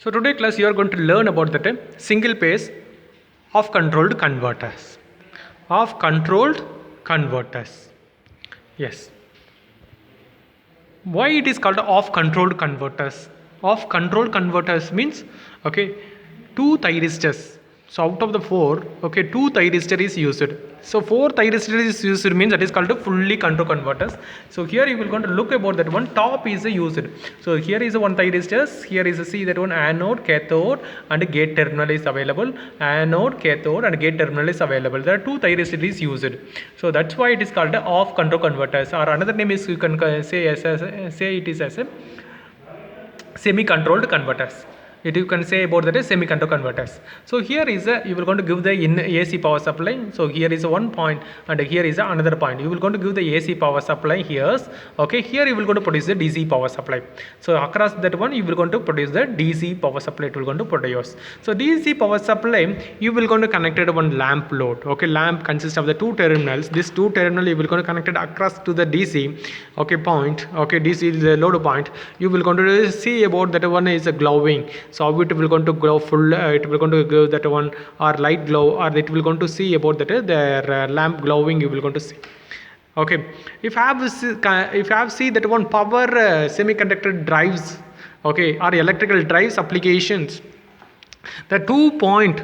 So today class you are going to learn about the single phase of controlled converters. Of controlled converters. Yes. Why it is called off controlled converters? Off controlled converters means two thyristors. So out of the four, two thyristor is used. So four thyristor is used means that is called a fully control converters. So here you will going to look about that one. Top is used. So here is one thyristor. Here is see that one anode, cathode, and gate terminal is available. Anode, cathode, and gate terminal is available. There are two thyristors is used. So that's why it is called a off control converters. Or another name is you can say it is as a semi-controlled converters. You can say about that is semi-controlled converters. So here is you will going to give the in AC power supply. So here is one point and here is another point. You will going to give the AC power supply here. Here you will going to produce the DC power supply. So across that one you will going to produce the DC power supply. It will going to produce. So DC power supply you will going to connect it one lamp load. Lamp consists of the two terminals. This two terminal you will going to connect it across to the DC point. DC is the load point. You will going to see about that one is a glowing. So it will going to glow full, it will going to give that one or light glow, or it will going to see about that the lamp glowing you will going to see. If I have see that one power semiconductor drives, or electrical drives applications, the 2 point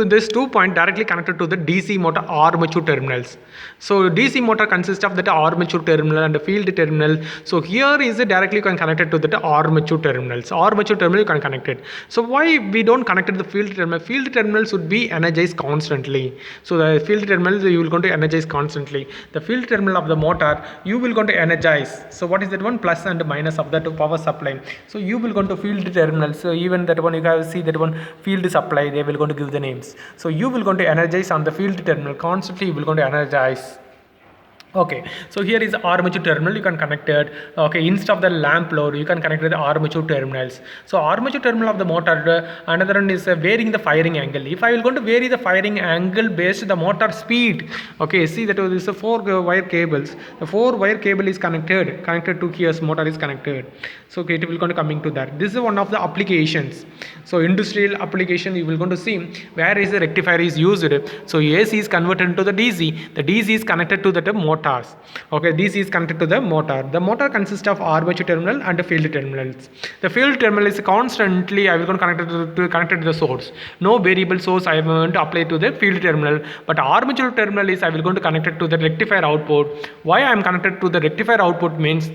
this 2 point directly connected to the DC motor armature terminals. So DC motor consists of that armature terminal and the field terminal. So here is it directly connected to the armature terminals. Armature terminal you can connect it. So why we don't connect it to the field terminal? Field terminals would be energized constantly. So the field terminals you will going to energize constantly. The field terminal of the motor you will going to energize. So what is that one? Plus and minus of that power supply. So you will going to field terminals. So even that one you have see that one field supply, they will going to give the names. So you will going to energize on the field terminal constantly. You will going to energize. So here is armature terminal, you can connect it. Instead of the lamp load you can connect the armature terminals. So armature terminal of the motor, another one is varying the firing angle. If I will going to vary the firing angle based the motor speed, see that there is a 4 wire cables. The 4 wire cable is connected to here's motor is connected. So it will going to coming to that. This is one of the applications. So industrial application you will going to see where is the rectifier is used. So AC is converted into the DC. The DC is connected to the motor. DC is connected to the motor. The motor consists of armature terminal and the field terminals. The field terminal is constantly I will going to connect to the source. No variable source I am going to apply to the field terminal, but armature terminal is I will going to connect it to the rectifier output. Why I am connected to the rectifier output means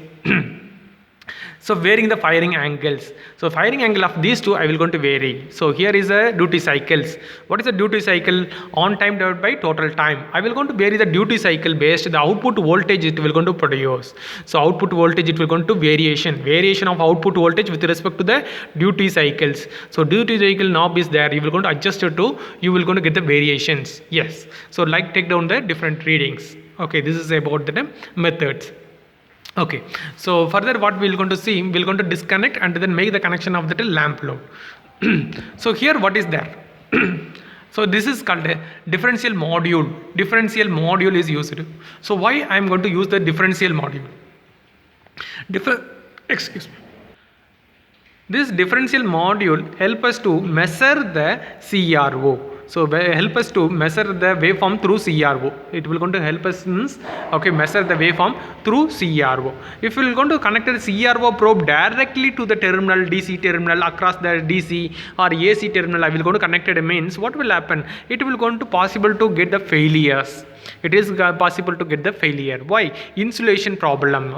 so varying the firing angles. So firing angle of these two I will going to vary. So here is a duty cycles. What is the duty cycle? On time divided by total time. I will going to vary the duty cycle based the output voltage it will going to produce. So output voltage it will going to variation of output voltage with respect to the duty cycles. So duty cycle knob is there. You will going to adjust it to. You will going to get the variations. Yes. So like take down the different readings. This is about the methods. So further what we are going to see, we are going to disconnect and then make the connection of the lamp load. So here what is there? So this is called a differential module. Differential module is used. So why I am going to use the differential module? Excuse me. This differential module help us to measure the CRO. So help us to measure the waveform through CRO. It will going to help us measure the waveform through CRO. If we are going to connect the CRO probe directly to the terminal, DC terminal across the DC or AC terminal, I will going to connect it means what will happen? It will going to possible to get the failures. It is possible to get the failure. Why? Insulation problem.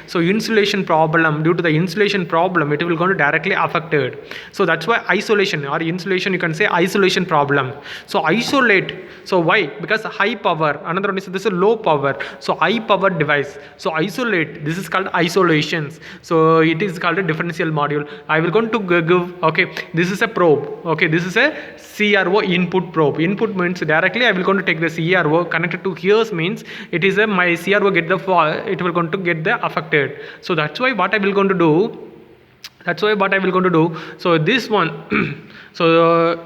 So insulation problem, due to the insulation problem it will going to directly affected. So that's why isolation or insulation you can say isolation problem. So isolate. So why? Because high power. Another one is this is low power. So high power device. So isolate. This is called isolations. So it is called a differential module. I will going to give this is a probe. This is a CRO input probe. Input means directly I will going to take the CRO connected to here means it is a my CRO get the it will going to get the affected. So that's why what I will going to do, That's why what I will going to do, so this one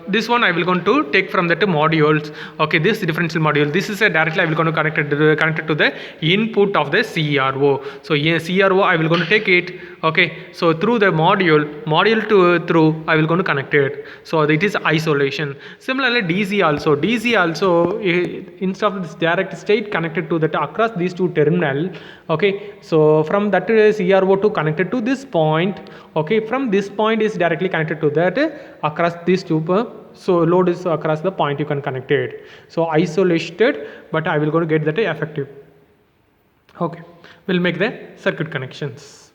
this one I will going to take from that modules. Okay, this differential module, this is a directly I will going to connect it to the input of the CRO. So yeah, CRO I will going to take it. Okay, so through the module to through I will going to connect it, so it is isolation. Similarly DC also instead of this direct state connected to that across these two terminal. Okay, so from that CRO to connected to this point. Okay, from this point is directly connected to that across this two, so load is across the point you can connect it. So isolated, but I will go to get that effective. Okay, we'll make the circuit connections.